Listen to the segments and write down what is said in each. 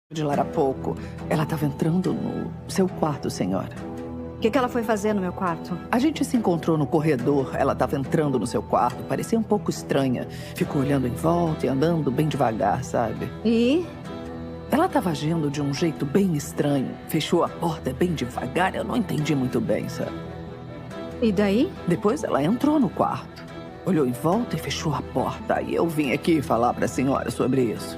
de lá a pouco. Ela estava entrando no seu quarto, senhora. O que ela foi fazer no meu quarto? A gente se encontrou no corredor. Ela estava entrando no seu quarto. Parecia um pouco estranha. Ficou olhando em volta e andando bem devagar, sabe? E? Ela estava agindo de um jeito bem estranho. Fechou a porta bem devagar. Eu não entendi muito bem, sabe? E daí? Depois ela entrou no quarto. Olhou em volta e fechou a porta. E eu vim aqui falar para a senhora sobre isso.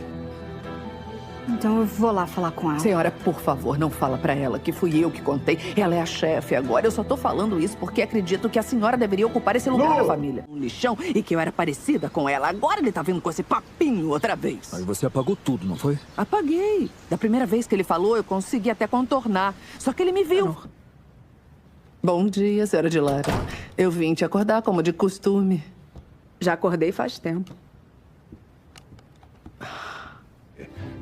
Então eu vou lá falar com ela. Senhora, por favor, não fala pra ela que fui eu que contei. Ela é a chefe agora. Eu só tô falando isso porque acredito que a senhora deveria ocupar esse lugar na família. Um lixão e que eu era parecida com ela. Agora ele tá vindo com esse papinho outra vez. Aí você apagou tudo, não foi? Apaguei. Da primeira vez que ele falou, eu consegui até contornar. Só que ele me viu. Bom dia, senhora de Lara. Eu vim te acordar como de costume. Já acordei faz tempo.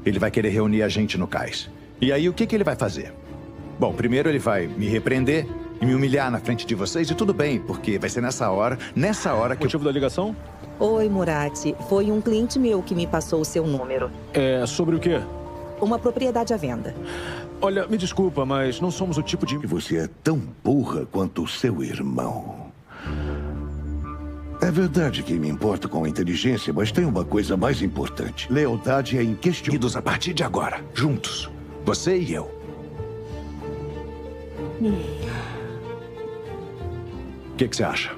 Ele vai querer reunir a gente no cais. E aí, o que ele vai fazer? Bom, primeiro ele vai me repreender e me humilhar na frente de vocês. E tudo bem, porque vai ser nessa hora que... Motivo da ligação? Oi, Murati. Foi um cliente meu que me passou o seu número. É sobre o quê? Uma propriedade à venda. Olha, me desculpa, mas não somos o tipo de... Você é tão burra quanto o seu irmão. É verdade que me importo com a inteligência, mas tem uma coisa mais importante. Lealdade é inquestionável. Unidos a partir de agora, juntos. Você e eu. O que você acha?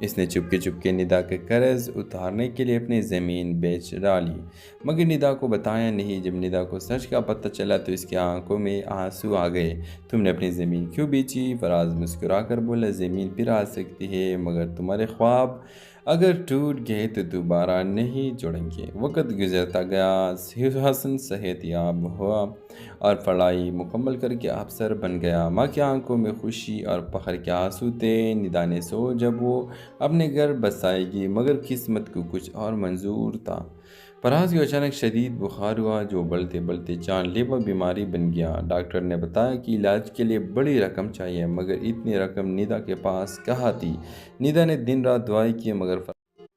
اس نے چپکے چپکے ندا کے قرض اتارنے کے لیے اپنی زمین بیچ ڈالی، مگر ندا کو بتایا نہیں۔ جب ندا کو سچ کا پتہ چلا تو اس کی آنکھوں میں آنسو آ گئے۔ تم نے اپنی زمین کیوں بیچی؟ فراز مسکرا کر بولا، زمین پھر آ سکتی ہے مگر تمہارے خواب اگر ٹوٹ گئے تو دوبارہ نہیں جڑیں گے۔ وقت گزرتا گیا، حسن صحت یاب ہوا اور پڑھائی مکمل کر کے افسر بن گیا۔ ماں کی آنکھوں میں خوشی اور فخر کے آنسو تھے۔ ندا نے سو جب وہ اپنے گھر بسائے گی مگر قسمت کو کچھ اور منظور تھا۔ فراز کو اچانک شدید بخار ہوا جو بڑھتے بڑھتے جان لیوا بیماری بن گیا۔ ڈاکٹر نے بتایا کہ علاج کے لیے بڑی رقم چاہیے مگر اتنی رقم ندا کے پاس کہاں تھی۔ ندا نے دن رات دعائیں کی مگر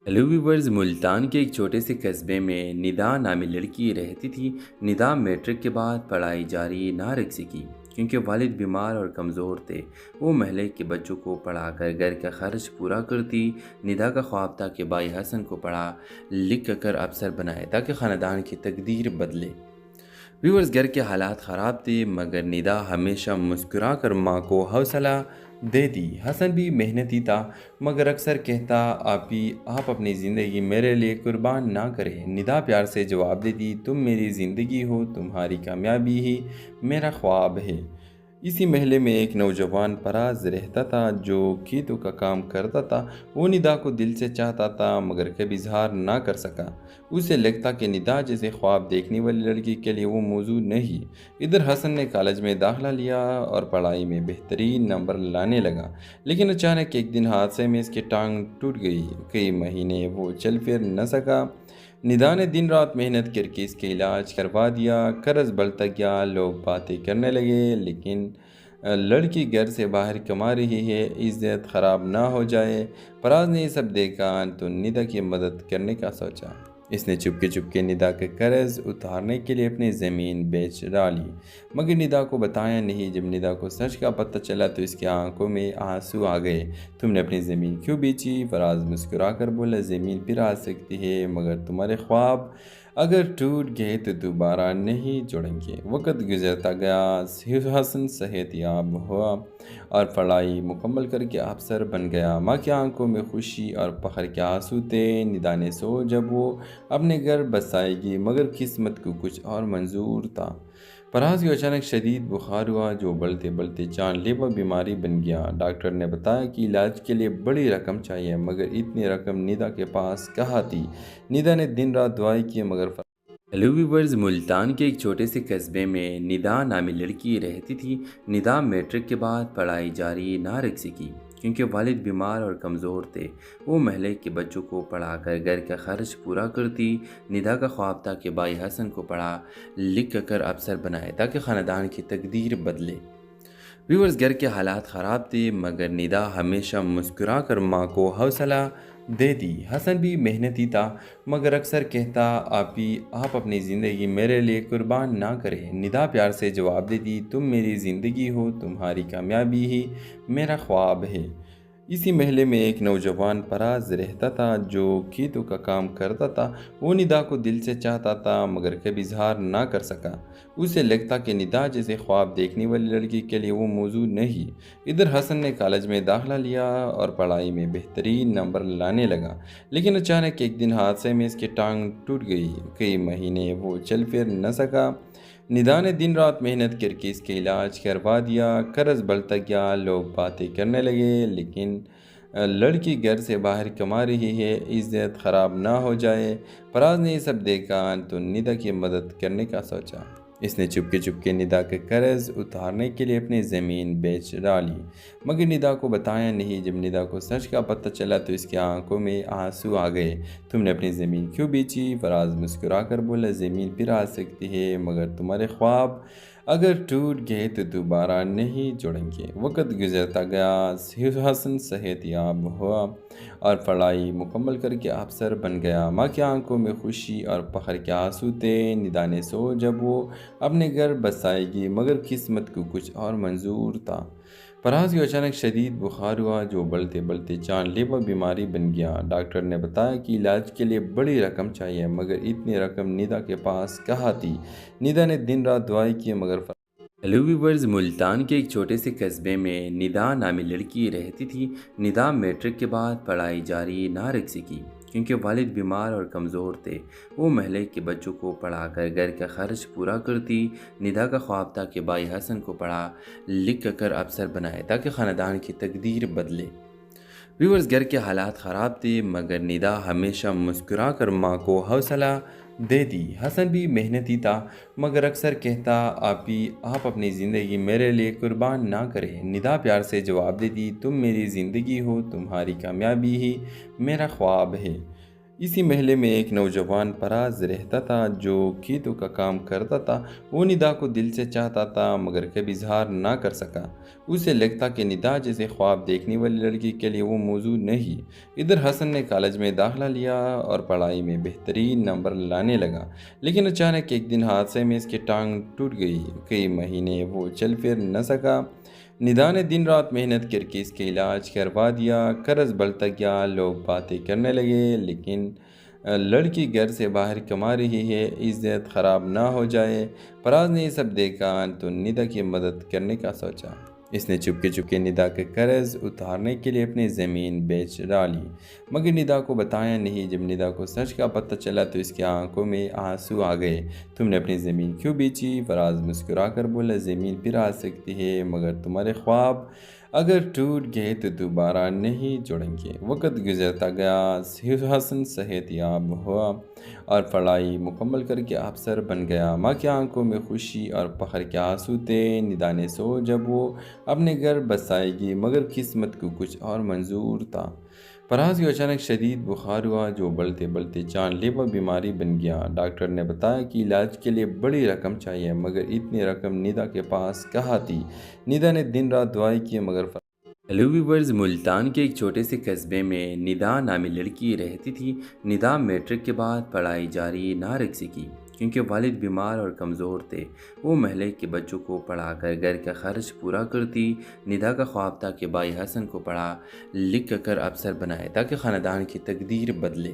ہیلو ویورز، ملتان کے ایک چھوٹے سے قصبے میں ندا نامی لڑکی رہتی تھی۔ ندا میٹرک کے بعد پڑھائی جاری نہ رکھ سکی کیونکہ والد بیمار اور کمزور تھے۔ وہ محلے کے بچوں کو پڑھا کر گھر کا خرچ پورا کرتی۔ ندا کا خواب تھا کہ بھائی حسن کو پڑھا لکھ کر افسر بنائے تاکہ خاندان کی تقدیر بدلے۔ ویورز، گھر کے حالات خراب تھے مگر ندا ہمیشہ مسکرا کر ماں کو حوصلہ دیتی۔ حسن بھی محنتی تھا مگر اکثر کہتا، آپ اپنی زندگی میرے لیے قربان نہ کریں۔ ندا پیار سے جواب دیتی، تم میری زندگی ہو، تمہاری کامیابی ہی میرا خواب ہے۔ اسی محلے میں ایک نوجوان فراز رہتا تھا جو کھیتوں کا کام کرتا تھا۔ وہ ندا کو دل سے چاہتا تھا مگر کبھی اظہار نہ کر سکا۔ اسے لگتا کہ ندا جیسے خواب دیکھنے والی لڑکی کے لیے وہ موضوع نہیں۔ ادھر حسن نے کالج میں داخلہ لیا اور پڑھائی میں بہترین نمبر لانے لگا، لیکن اچانک ایک دن حادثے میں اس کی ٹانگ ٹوٹ گئی۔ کئی مہینے وہ چل پھر نہ سکا۔ ندا نے دن رات محنت کر کے اس کے علاج کروا دیا۔ قرض بڑھتا گیا، لوگ باتیں کرنے لگے لیکن لڑکی گھر سے باہر کما رہی ہے، عزت خراب نہ ہو جائے۔ فراز نے یہ سب دیکھا تو ندا کی مدد کرنے کا سوچا۔ اس نے چپکے چپکے ندا کے قرض اتارنے کے لیے اپنی زمین بیچ ڈالی، مگر ندا کو بتایا نہیں۔ جب ندا کو سچ کا پتہ چلا تو اس کی آنکھوں میں آنسو آ گئے۔ تم نے اپنی زمین کیوں بیچی؟ فراز مسکرا کر بولا، زمین پھر آ سکتی ہے مگر تمہارے خواب اگر ٹوٹ گئے تو دوبارہ نہیں جڑیں گے۔ وقت گزرتا گیا، حسن صحت یاب ہوا اور پڑھائی مکمل کر کے افسر بن گیا۔ ماں کی آنکھوں میں خوشی اور فخر کے آنسو تھے۔ ندا نے سو جب وہ اپنے گھر بسائے گی مگر قسمت کو کچھ اور منظور تھا۔ فراز کو اچانک شدید بخار ہوا جو بڑھتے بڑھتے جان لیوا بیماری بن گیا۔ ڈاکٹر نے بتایا کہ علاج کے لیے بڑی رقم چاہیے مگر اتنی رقم ندا کے پاس کہاں تھی۔ ندا نے دن رات دعائیں کی مگر ہیلو ویورز، ملتان کے ایک چھوٹے سے قصبے میں ندا نامی لڑکی رہتی تھی۔ ندا میٹرک کے بعد پڑھائی جاری نہ رکھ سکی کیونکہ والد بیمار اور کمزور تھے۔ وہ محلے کے بچوں کو پڑھا کر گھر کا خرچ پورا کرتی۔ ندا کا خواب تھا کہ بھائی حسن کو پڑھا لکھ کر افسر بنائے تاکہ خاندان کی تقدیر بدلے۔ ویورز، گھر کے حالات خراب تھے مگر ندا ہمیشہ مسکرا کر ماں کو حوصلہ دیتی۔ حسن بھی محنتی تھا مگر اکثر کہتا، آپ اپنی زندگی میرے لیے قربان نہ کریں۔ ندا پیار سے جواب دیتی، تم میری زندگی ہو، تمہاری کامیابی ہی میرا خواب ہے۔ اسی محلے میں ایک نوجوان فراز رہتا تھا جو کھیتوں کا کام کرتا تھا۔ وہ ندا کو دل سے چاہتا تھا مگر کبھی اظہار نہ کر سکا۔ اسے لگتا کہ ندا جیسے خواب دیکھنے والی لڑکی کے لیے وہ موضوع نہیں۔ ادھر حسن نے کالج میں داخلہ لیا اور پڑھائی میں بہترین نمبر لانے لگا، لیکن اچانک ایک دن حادثے میں اس کی ٹانگ ٹوٹ گئی۔ کئی مہینے وہ چل پھر نہ سکا۔ ندا نے دن رات محنت کر کے اس کے علاج کروا دیا۔ قرض بڑھتا گیا، لوگ باتیں کرنے لگے لیکن لڑکی گھر سے باہر کما رہی ہے، عزت خراب نہ ہو جائے۔ فراز نے یہ سب دیکھا تو ندا کی مدد کرنے کا سوچا۔ اس نے چپکے چپکے ندا کے قرض اتارنے کے لیے اپنی زمین بیچ ڈالی، مگر ندا کو بتایا نہیں۔ جب ندا کو سچ کا پتہ چلا تو اس کی آنکھوں میں آنسو آ گئے۔ تم نے اپنی زمین کیوں بیچی؟ فراز مسکرا کر بولا، زمین پھر آ سکتی ہے مگر تمہارے خواب اگر ٹوٹ گئے تو دوبارہ نہیں جڑیں گے۔ وقت گزرتا گیا، حسن صحت یاب ہوا اور پڑھائی مکمل کر کے افسر بن گیا۔ ماں کی آنکھوں میں خوشی اور فخر کے آنسو تھے۔ ندا نے سو جب وہ اپنے گھر بسائے گی مگر قسمت کو کچھ اور منظور تھا۔ فراز کو اچانک شدید بخار ہوا جو بڑھتے بڑھتے جان لیوا بیماری بن گیا۔ ڈاکٹر نے بتایا کہ علاج کے لیے بڑی رقم چاہیے مگر اتنی رقم ندا کے پاس کہاں تھی۔ ندا نے دن رات دعائیں کی مگر ہیلو ویورز، ملتان کے ایک چھوٹے سے قصبے میں ندا نامی لڑکی رہتی تھی۔ ندا میٹرک کے بعد پڑھائی جاری نہ رکھ سکی کیونکہ والد بیمار اور کمزور تھے۔ وہ محلے کے بچوں کو پڑھا کر گھر کا خرچ پورا کرتی۔ ندا کا خواب تھا کہ بھائی حسن کو پڑھا لکھ کر افسر بنائے تاکہ خاندان کی تقدیر بدلے۔ ویورز، گھر کے حالات خراب تھے مگر ندا ہمیشہ مسکرا کر ماں کو حوصلہ دیتی۔ حسن بھی محنتی تھا مگر اکثر کہتا آپ اپنی زندگی میرے لیے قربان نہ کریں۔ ندا پیار سے جواب دیتی، تم میری زندگی ہو، تمہاری کامیابی ہی میرا خواب ہے۔ اسی محلے میں ایک نوجوان پراز رہتا تھا جو کھیتوں کا کام کرتا تھا۔ وہ ندا کو دل سے چاہتا تھا مگر کبھی اظہار نہ کر سکا۔ اسے لگتا کہ ندا جیسے خواب دیکھنے والی لڑکی کے لیے وہ موضوع نہیں۔ ادھر حسن نے کالج میں داخلہ لیا اور پڑھائی میں بہترین نمبر لانے لگا، لیکن اچانک ایک دن حادثے میں اس کی ٹانگ ٹوٹ گئی۔ کئی مہینے وہ چل پھر نہ سکا۔ ندا نے دن رات محنت کر کے اس کے علاج کروا دیا۔ قرض بڑھتا گیا، لوگ باتیں کرنے لگے لیکن لڑکی گھر سے باہر کما رہی ہے، عزت خراب نہ ہو جائے۔ فراز نے یہ سب دیکھا تو ندا کی مدد کرنے کا سوچا۔ اس نے چپکے ندا کے قرض اتارنے کے لیے اپنی زمین بیچ ڈالی مگر ندا کو بتایا نہیں۔ جب ندا کو سچ کا پتہ چلا تو اس کی آنکھوں میں آنسو آ گئے۔ تم نے اپنی زمین کیوں بیچی؟ فراز مسکرا کر بولا، زمین پھر آ سکتی ہے مگر تمہارے خواب اگر ٹوٹ گئے تو دوبارہ نہیں جڑیں گے۔ وقت گزرتا گیا، حسن صحت یاب ہوا اور پڑھائی مکمل کر کے افسر بن گیا۔ ماں کی آنکھوں میں خوشی اور فخر کے آنسو تھے۔ ندا نے جب وہ اپنے گھر بسائے گی مگر قسمت کو کچھ اور منظور تھا۔ فراز کو اچانک شدید بخار ہوا جو بڑھتے بڑھتے جان لیوا بیماری بن گیا۔ ڈاکٹر نے بتایا کہ علاج کے لیے بڑی رقم چاہیے مگر اتنی رقم ندا کے پاس کہاں تھی۔ ندا نے دن رات دعائیں کی مگر ہیلو ویورز، ملتان کے ایک چھوٹے سے قصبے میں ندا نامی لڑکی رہتی تھی۔ ندا میٹرک کے بعد پڑھائی جاری نہ رکھ سکی کیونکہ والد بیمار اور کمزور تھے۔ وہ محلے کے بچوں کو پڑھا کر گھر کا خرچ پورا کرتی۔ ندا کا خواب تھا کہ بھائی حسن کو پڑھا لکھ کر افسر بنائے تاکہ خاندان کی تقدیر بدلے۔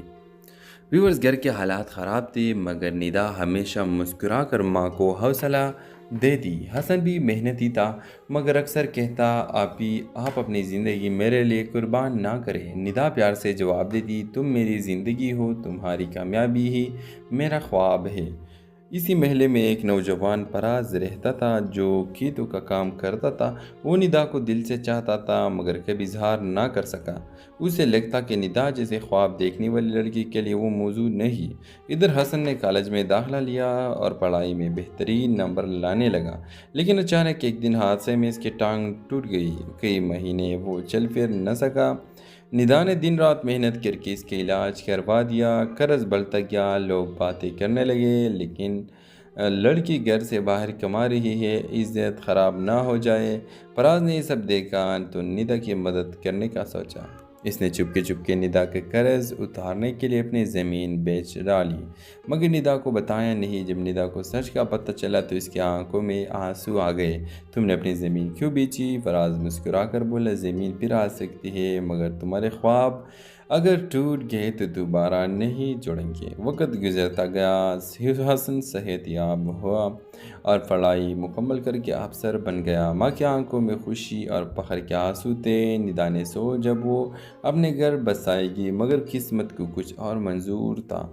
ویورز، گھر کے حالات خراب تھے مگر ندا ہمیشہ مسکرا کر ماں کو حوصلہ دیتی۔ حسن بھی محنتی تھا مگر اکثر کہتا آپ اپنی زندگی میرے لیے قربان نہ کریں۔ ندا پیار سے جواب دیتی، تم میری زندگی ہو، تمہاری کامیابی ہی میرا خواب ہے۔ اسی محلے میں ایک نوجوان پراز رہتا تھا جو کھیتوں کا کام کرتا تھا۔ وہ ندا کو دل سے چاہتا تھا مگر کبھی اظہار نہ کر سکا۔ اسے لگتا کہ ندا جیسے خواب دیکھنے والی لڑکی کے لیے وہ موضوع نہیں۔ ادھر حسن نے کالج میں داخلہ لیا اور پڑھائی میں بہترین نمبر لانے لگا، لیکن اچانک ایک دن حادثے میں اس کی ٹانگ ٹوٹ گئی۔ کئی مہینے وہ چل پھر نہ سکا۔ ندا نے دن رات محنت کر کے اس کے علاج کروا دیا۔ قرض بڑھتا گیا، لوگ باتیں کرنے لگے لیکن لڑکی گھر سے باہر کما رہی ہے، عزت خراب نہ ہو جائے۔ فراز نے یہ سب دیکھا تو ندا کی مدد کرنے کا سوچا۔ اس نے چپکے ندا کے قرض اتارنے کے لیے اپنی زمین بیچ ڈالی مگر ندا کو بتایا نہیں۔ جب ندا کو سچ کا پتہ چلا تو اس کی آنکھوں میں آنسو آ گئے۔ تم نے اپنی زمین کیوں بیچی؟ فراز مسکرا کر بولا، زمین پھر آ سکتی ہے مگر تمہارے خواب اگر ٹوٹ گئے تو دوبارہ نہیں جڑیں گے۔ وقت گزرتا گیا، حسن صحت یاب ہوا اور پڑھائی مکمل کر کے افسر بن گیا۔ ماں کی آنکھوں میں خوشی اور فخر کے آنسو تھے۔ ندا نے جب وہ اپنے گھر بسائے گی مگر قسمت کو کچھ اور منظور تھا۔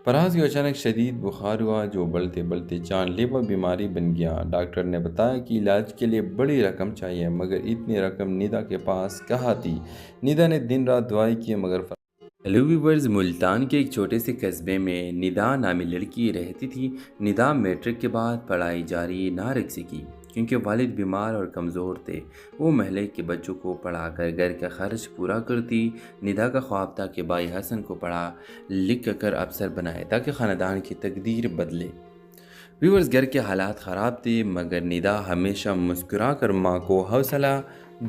فراز کو اچانک شدید بخار ہوا جو بڑھتے بڑھتے جان لیوا بیماری بن گیا۔ ڈاکٹر نے بتایا کہ علاج کے لیے بڑی رقم چاہیے مگر اتنی رقم ندا کے پاس کہاں تھی۔ ندا نے دن رات دعائیں کی مگر ہیلو ویورز، ملتان کے ایک چھوٹے سے قصبے میں ندا نامی لڑکی رہتی تھی۔ ندا میٹرک کے بعد پڑھائی جاری نہ رکھ سکی کیونکہ والد بیمار اور کمزور تھے۔ وہ محلے کے بچوں کو پڑھا کر گھر کا خرچ پورا کرتی۔ ندا کا خواب تھا کہ بھائی حسن کو پڑھا لکھ کر افسر بنائے تاکہ خاندان کی تقدیر بدلے۔ ویورز، گھر کے حالات خراب تھے مگر ندا ہمیشہ مسکرا کر ماں کو حوصلہ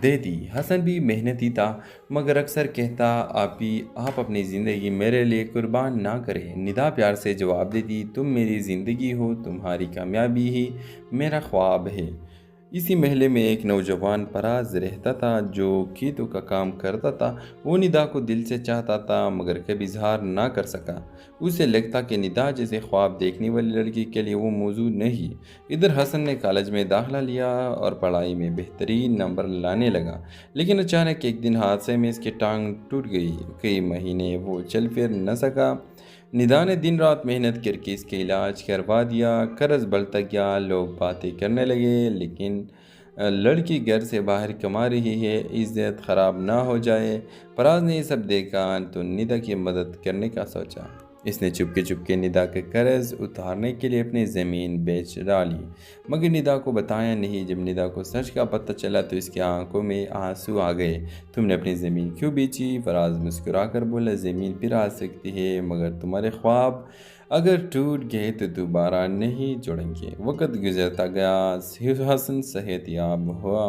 دیتی۔ حسن بھی محنتی تھا مگر اکثر کہتا آپ اپنی زندگی میرے لیے قربان نہ کریں۔ ندا پیار سے جواب دیتی، تم میری زندگی ہو، تمہاری کامیابی ہی میرا خواب ہے۔ اسی محلے میں ایک نوجوان پراز رہتا تھا جو کھیتوں کا کام کرتا تھا۔ وہ ندا کو دل سے چاہتا تھا مگر کبھی اظہار نہ کر سکا۔ اسے لگتا کہ ندا جیسے خواب دیکھنے والی لڑکی کے لیے وہ موضوع نہیں۔ ادھر حسن نے کالج میں داخلہ لیا اور پڑھائی میں بہترین نمبر لانے لگا، لیکن اچانک ایک دن حادثے میں اس کی ٹانگ ٹوٹ گئی۔ کئی مہینے وہ چل پھر نہ سکا۔ ندا نے دن رات محنت کر کے اس کے علاج کروا دیا۔ قرض بڑھتا گیا، لوگ باتیں کرنے لگے، لیکن لڑکی گھر سے باہر کما رہی ہے، عزت خراب نہ ہو جائے۔ پراز نے یہ سب دیکھا تو ندا کی مدد کرنے کا سوچا۔ اس نے چپکے ندا کے قرض اتارنے کے لیے اپنی زمین بیچ ڈالی، مگر ندا کو بتایا نہیں۔ جب ندا کو سچ کا پتہ چلا تو اس کی آنکھوں میں آنسو آ گئے۔ تم نے اپنی زمین کیوں بیچی؟ فراز مسکرا کر بولا، زمین پھر آ سکتی ہے مگر تمہارے خواب اگر ٹوٹ گئے تو دوبارہ نہیں جڑیں گے۔ وقت گزرتا گیا، حسن صحت یاب ہوا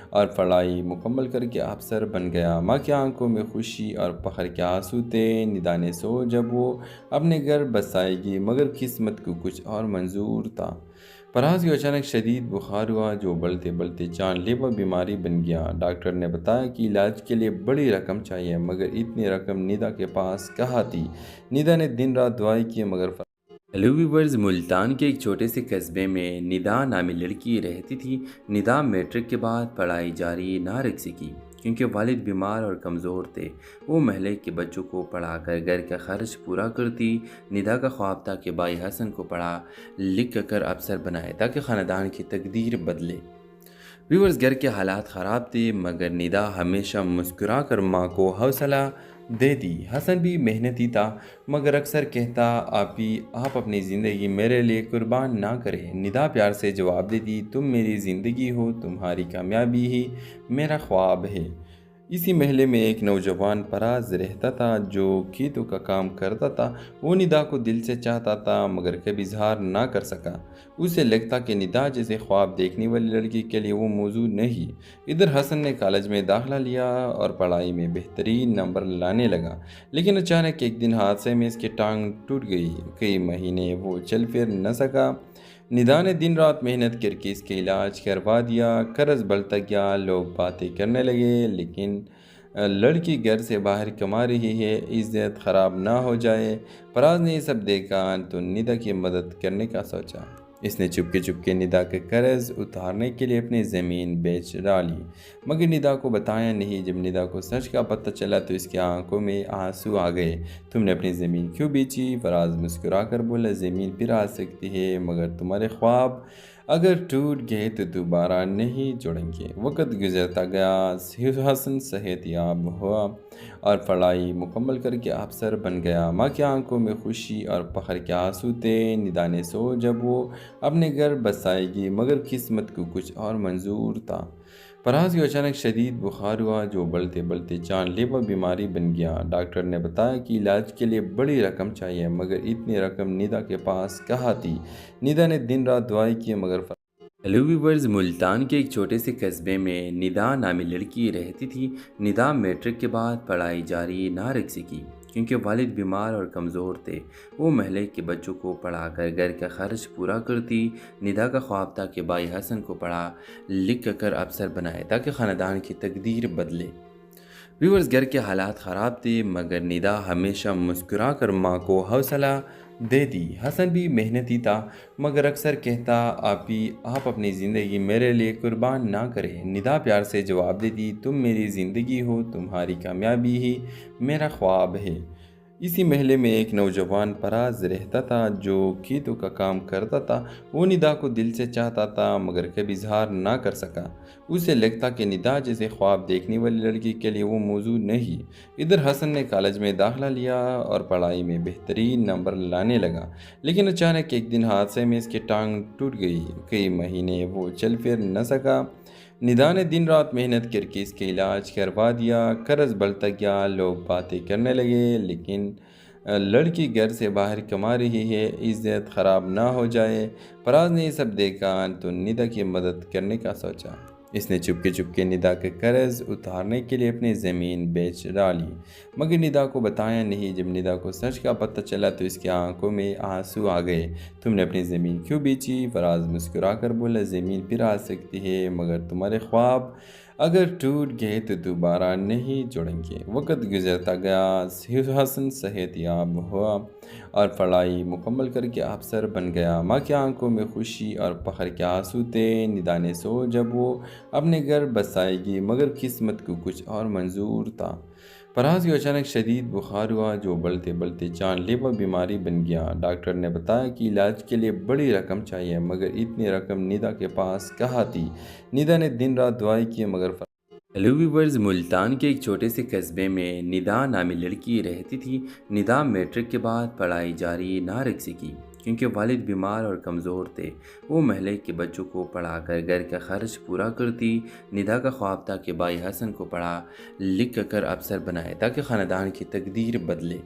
اور پڑھائی مکمل کر کے افسر بن گیا۔ ماں کی آنکھوں میں خوشی اور فخر کے آنسو تھے۔ ندا نے سو جب وہ اپنے گھر بسائے گی، مگر قسمت کو کچھ اور منظور تھا۔ پراز کو اچانک شدید بخار ہوا جو بڑھتے بڑھتے جان لیوا بیماری بن گیا۔ ڈاکٹر نے بتایا کہ علاج کے لیے بڑی رقم چاہیے، مگر اتنی رقم ندا کے پاس کہاں تھی۔ ندا نے دن رات دعائیں کی مگر ہیلو ویورز، ملتان کے ایک چھوٹے سے قصبے میں ندا نامی لڑکی رہتی تھی۔ ندا میٹرک کے بعد پڑھائی جاری نہ رکھ سکی کیونکہ والد بیمار اور کمزور تھے۔ وہ محلے کے بچوں کو پڑھا کر گھر کا خرچ پورا کرتی۔ ندا کا خواب تھا کہ بھائی حسن کو پڑھا لکھ کر افسر بنائے تاکہ خاندان کی تقدیر بدلے۔ ویورز، گھر کے حالات خراب تھے مگر ندا ہمیشہ مسکرا کر ماں کو حوصلہ دیتی۔ حسن بھی محنتی تھا مگر اکثر کہتا، آپ اپنی زندگی میرے لیے قربان نہ کریں۔ ندا پیار سے جواب دیتی، تم میری زندگی ہو، تمہاری کامیابی ہی میرا خواب ہے۔ اسی محلے میں ایک نوجوان پراز رہتا تھا جو کھیتوں کا کام کرتا تھا۔ وہ ندا کو دل سے چاہتا تھا مگر کبھی اظہار نہ کر سکا۔ اسے لگتا کہ ندا جیسے خواب دیکھنے والی لڑکی کے لیے وہ موضوع نہیں۔ ادھر حسن نے کالج میں داخلہ لیا اور پڑھائی میں بہترین نمبر لانے لگا، لیکن اچانک ایک دن حادثے میں اس کی ٹانگ ٹوٹ گئی۔ کئی مہینے وہ چل پھر نہ سکا۔ ندا نے دن رات محنت کر کے اس کے علاج کروا دیا۔ قرض بڑھتا گیا، لوگ باتیں کرنے لگے، لیکن لڑکی گھر سے باہر کما رہی ہے، عزت خراب نہ ہو جائے۔ پراز نے یہ سب دیکھا تو ندا کی مدد کرنے کا سوچا۔ اس نے چپکے ندا کے قرض اتارنے کے لیے اپنی زمین بیچ ڈالی، مگر ندا کو بتایا نہیں۔ جب ندا کو سچ کا پتہ چلا تو اس کی آنکھوں میں آنسو آ گئے۔ تم نے اپنی زمین کیوں بیچی؟ فراز مسکرا کر بولا، زمین پھر آ سکتی ہے مگر تمہارے خواب اگر ٹوٹ گئے تو دوبارہ نہیں جڑیں گے۔ وقت گزرتا گیا، حسن صحت یاب ہوا اور پڑھائی مکمل کر کے افسر بن گیا۔ ماں کی آنکھوں میں خوشی اور فخر کے آنسو تھے۔ ندا نے سو جب وہ اپنے گھر بسائے گی، مگر قسمت کو کچھ اور منظور تھا۔ پراز کو اچانک شدید بخار ہوا جو بڑھتے بڑھتے جان لیوا بیماری بن گیا۔ ڈاکٹر نے بتایا کہ علاج کے لیے بڑی رقم چاہیے، مگر اتنی رقم ندا کے پاس کہاں تھی۔ ندا نے دن رات دعائیں کی مگر ہیلو ویورز، ملتان کے ایک چھوٹے سے قصبے میں ندا نامی لڑکی رہتی تھی۔ ندا میٹرک کے بعد پڑھائی جاری نہ رکھ سکی کیونکہ والد بیمار اور کمزور تھے۔ وہ محلے کے بچوں کو پڑھا کر گھر کا خرچ پورا کرتی۔ ندا کا خواب تھا کہ بھائی حسن کو پڑھا لکھ کر افسر بنائے تاکہ خاندان کی تقدیر بدلے۔ ویورز، گھر کے حالات خراب تھے مگر ندا ہمیشہ مسکرا کر ماں کو حوصلہ دیتی۔ حسن بھی محنتی تھا مگر اکثر کہتا، آپ اپنی زندگی میرے لیے قربان نہ کریں۔ ندا پیار سے جواب دیتی، تم میری زندگی ہو، تمہاری کامیابی ہی میرا خواب ہے۔ اسی محلے میں ایک نوجوان پراز رہتا تھا جو کھیتوں کا کام کرتا تھا۔ وہ ندا کو دل سے چاہتا تھا مگر کبھی اظہار نہ کر سکا۔ اسے لگتا کہ ندا جیسے خواب دیکھنے والی لڑکی کے لیے وہ موضوع نہیں۔ ادھر حسن نے کالج میں داخلہ لیا اور پڑھائی میں بہترین نمبر لانے لگا، لیکن اچانک ایک دن حادثے میں اس کی ٹانگ ٹوٹ گئی۔ کئی مہینے وہ چل پھر نہ سکا۔ ندا نے دن رات محنت کر کے اس کے علاج کروا دیا۔ قرض بڑھتا گیا، لوگ باتیں کرنے لگے، لیکن لڑکی گھر سے باہر کما رہی ہے، عزت خراب نہ ہو جائے۔ پراز نے یہ سب دیکھا تو ندا کی مدد کرنے کا سوچا۔ اس نے چپکے ندا کے قرض اتارنے کے لیے اپنی زمین بیچ ڈالی، مگر ندا کو بتایا نہیں۔ جب ندا کو سچ کا پتہ چلا تو اس کی آنکھوں میں آنسو آ گئے۔ تم نے اپنی زمین کیوں بیچی؟ فراز مسکرا کر بولا، زمین پھر آ سکتی ہے مگر تمہارے خواب اگر ٹوٹ گئے تو دوبارہ نہیں جڑیں گے۔ وقت گزرتا گیا، حسن صحت یاب ہوا اور پڑھائی مکمل کر کے افسر بن گیا۔ ماں کی آنکھوں میں خوشی اور فخر کے آنسو تھے۔ ندا نے سوچا جب وہ اپنے گھر بسائے گی، مگر قسمت کو کچھ اور منظور تھا۔ فراز کو اچانک شدید بخار ہوا جو بڑھتے بڑھتے جان لیوا بیماری بن گیا۔ ڈاکٹر نے بتایا کہ علاج کے لیے بڑی رقم چاہیے، مگر اتنی رقم ندا کے پاس کہاں تھی؟ ندا نے دن رات دعائیں کی مگر ہیلو ویورز، ملتان کے ایک چھوٹے سے قصبے میں ندا نامی لڑکی رہتی تھی۔ ندا میٹرک کے بعد پڑھائی جاری نہ رکھ سکی کیونکہ والد بیمار اور کمزور تھے۔ وہ محلے کے بچوں کو پڑھا کر گھر کا خرچ پورا کرتی۔ ندا کا خواب تھا کہ بھائی حسن کو پڑھا لکھ کر افسر بنائے تاکہ خاندان کی تقدیر بدلے۔